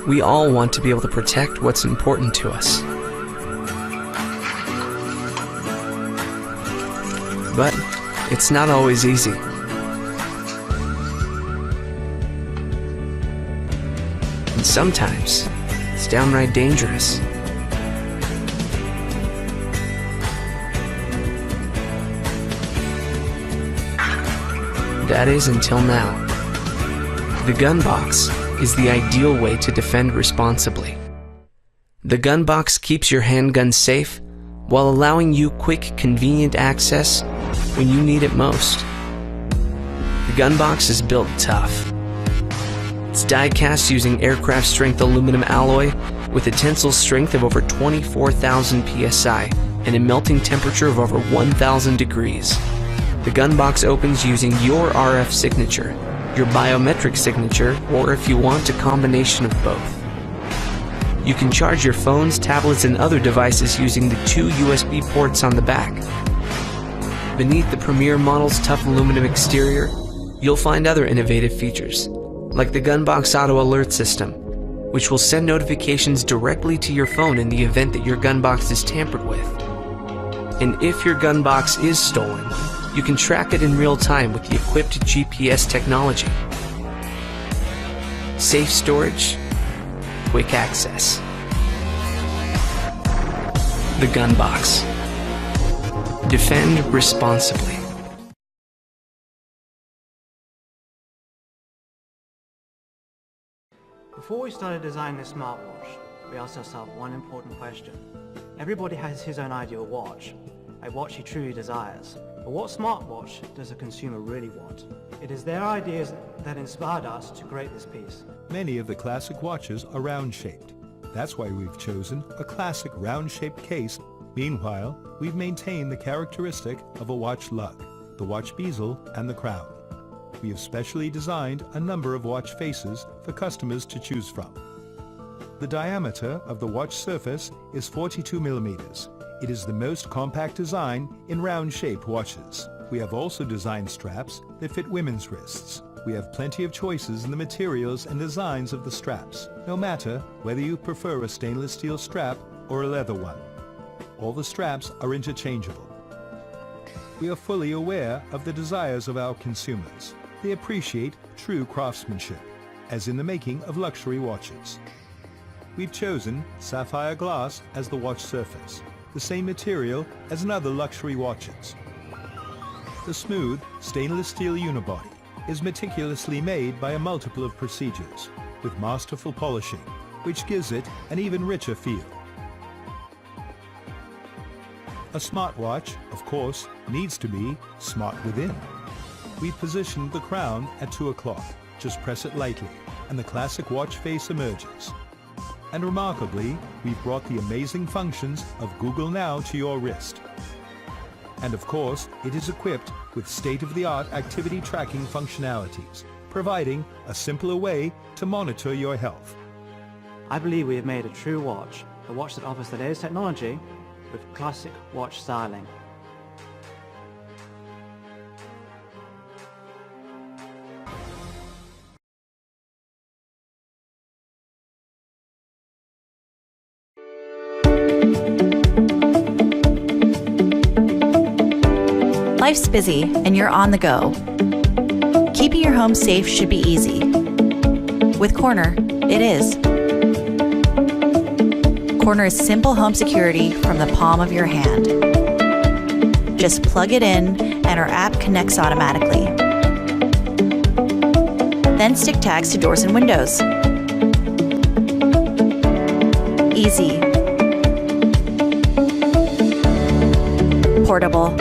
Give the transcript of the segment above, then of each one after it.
We all want to be able to protect what's important to us. But it's not always easy. And sometimes it's downright dangerous. That is until now. The Gunbox is the ideal way to defend responsibly. The Gunbox keeps your handgun safe while allowing you quick, convenient access when you need it most. The Gunbox is built tough. It's die-cast using aircraft-strength aluminum alloy with a tensile strength of over 24,000 psi and a melting temperature of over 1,000 degrees. The Gunbox opens using your RF signature, your biometric signature, or if you want, a combination of both. You can charge your phones, tablets, and other devices using the 2 USB ports on the back. Beneath the Premier model's tough aluminum exterior, you'll find other innovative features, like the Gunbox Auto Alert System, which will send notifications directly to your phone in the event that your Gunbox is tampered with. And if your Gunbox is stolen, you can track it in real time with the equipped GPS technology. Safe storage, quick access. The Gunbox. Defend responsibly. Before we started designing this smartwatch, we asked ourselves one important question. Everybody has his own ideal watch, a watch he truly desires. But what smartwatch does a consumer really want? It is their ideas that inspired us to create this piece. Many of the classic watches are round-shaped. That's why we've chosen a classic round-shaped case. Meanwhile, we've maintained the characteristic of a watch lug, the watch bezel, and the crown. We have specially designed a number of watch faces for customers to choose from. The diameter of the watch surface is 42 millimeters. It is the most compact design in round-shaped watches. We have also designed straps that fit women's wrists. We have plenty of choices in the materials and designs of the straps, no matter whether you prefer a stainless steel strap or a leather one. All the straps are interchangeable. We are fully aware of the desires of our consumers. They appreciate true craftsmanship, as in the making of luxury watches. We've chosen sapphire glass as the watch surface, the same material as in other luxury watches. The smooth stainless steel unibody is meticulously made by a multiple of procedures with masterful polishing, which gives it an even richer feel. A smartwatch, of course, needs to be smart within. We've positioned the crown at 2 o'clock. Just press it lightly and the classic watch face emerges. And remarkably, we've brought the amazing functions of Google Now to your wrist. And of course, it is equipped with state-of-the-art activity tracking functionalities, providing a simpler way to monitor your health. I believe we have made a true watch, a watch that offers the latest technology with classic watch styling. Life's busy and you're on the go. Keeping your home safe should be easy. With Corner, it is. Corner is simple home security from the palm of your hand. Just plug it in and our app connects automatically. Then stick tags to doors and windows. Easy. Portable.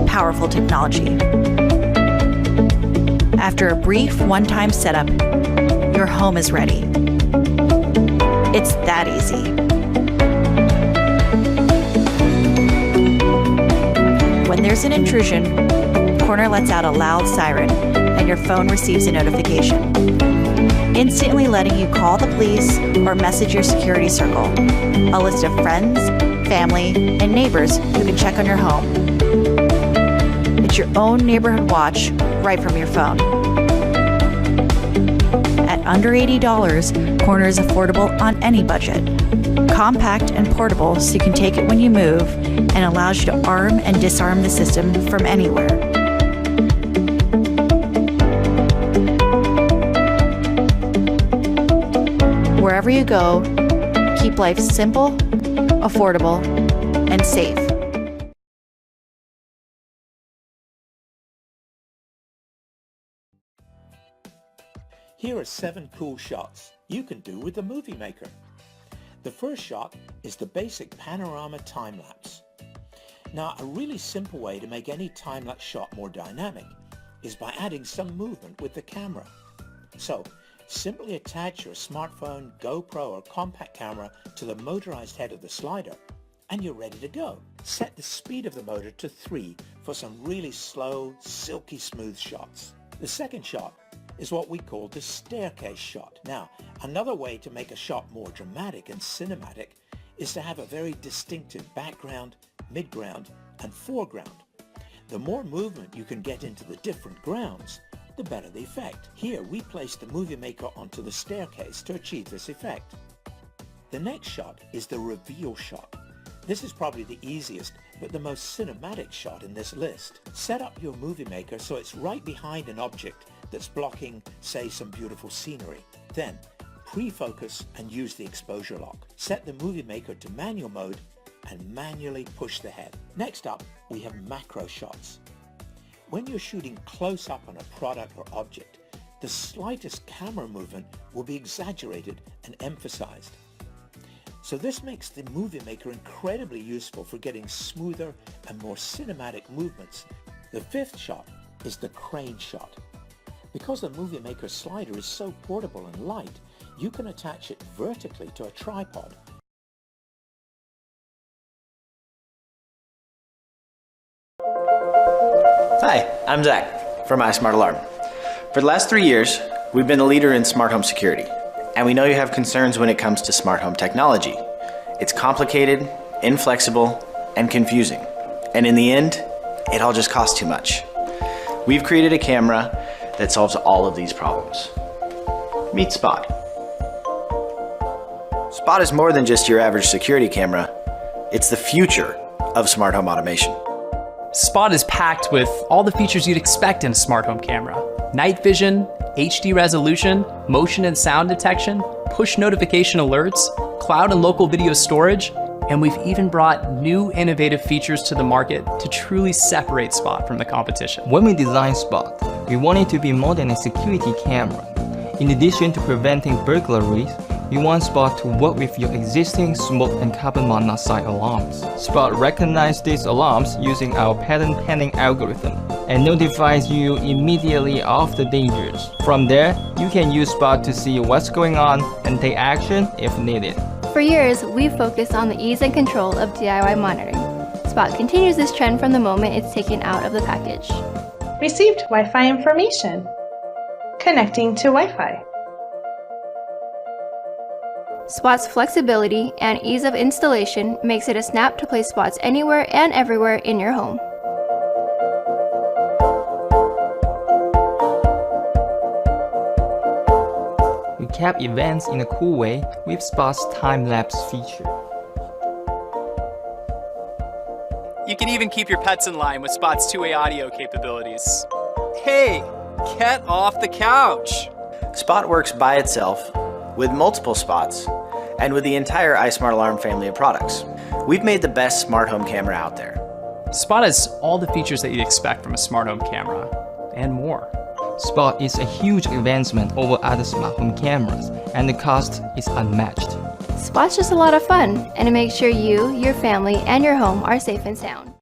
Powerful technology. After a brief one-time setup, your home is ready. It's that easy. When there's an intrusion, Corner lets out a loud siren and your phone receives a notification, instantly letting you call the police or message your security circle, a list of friends, family, and neighbors who can check on your home. It's your own neighborhood watch right from your phone. At under $80, Corner is affordable on any budget. Compact and portable so you can take it when you move, and allows you to arm and disarm the system from anywhere. Wherever you go, keep life simple, affordable, and safe. Here are 7 cool shots you can do with the Movie Maker. The first shot is the basic panorama time-lapse. Now, a really simple way to make any time-lapse shot more dynamic is by adding some movement with the camera. So, simply attach your smartphone, GoPro or compact camera to the motorized head of the slider and you're ready to go. Set the speed of the motor to 3 for some really slow, silky smooth shots. The second shot is what we call the staircase shot. Now, another way to make a shot more dramatic and cinematic is to have a very distinctive background, midground, and foreground. The more movement you can get into the different grounds, the better the effect. Here, we place the Movie Maker onto the staircase to achieve this effect. The next shot is the reveal shot. This is probably the easiest, but the most cinematic shot in this list. Set up your Movie Maker so it's right behind an object that's blocking, say, some beautiful scenery. Then, pre-focus and use the exposure lock. Set the Movie Maker to manual mode and manually push the head. Next up, we have macro shots. When you're shooting close up on a product or object, the slightest camera movement will be exaggerated and emphasized. So this makes the Movie Maker incredibly useful for getting smoother and more cinematic movements. The fifth shot is the crane shot. Because the Movie Maker slider is so portable and light, you can attach it vertically to a tripod. Hi, I'm Zach from iSmartAlarm. For the last 3 years, we've been a leader in smart home security, and we know you have concerns when it comes to smart home technology. It's complicated, inflexible, and confusing, and in the end, it all just costs too much. We've created a camera that solves all of these problems. Meet Spot. Spot is more than just your average security camera. It's the future of smart home automation. Spot is packed with all the features you'd expect in a smart home camera. Night vision, HD resolution, motion and sound detection, push notification alerts, cloud and local video storage, and we've even brought new innovative features to the market to truly separate Spot from the competition. When we designed Spot, we wanted to be more than a security camera. In addition to preventing burglaries, we want Spot to work with your existing smoke and carbon monoxide alarms. Spot recognizes these alarms using our pattern panning algorithm and notifies you immediately of the dangers. From there, you can use Spot to see what's going on and take action if needed. For years, we've focused on the ease and control of DIY monitoring. Spot continues this trend from the moment it's taken out of the package. Received Wi-Fi information. Connecting to Wi-Fi. Spot's flexibility and ease of installation makes it a snap to place Spots anywhere and everywhere in your home. We cap events in a cool way with Spot's time-lapse feature. You can even keep your pets in line with Spot's two-way audio capabilities. Hey, get off the couch! Spot works by itself, with multiple spots, and with the entire iSmartAlarm family of products. We've made the best smart home camera out there. Spot has all the features that you'd expect from a smart home camera, and more. Spot is a huge advancement over other smart home cameras, and the cost is unmatched. Spot's just a lot of fun, and it makes sure you, your family, and your home are safe and sound.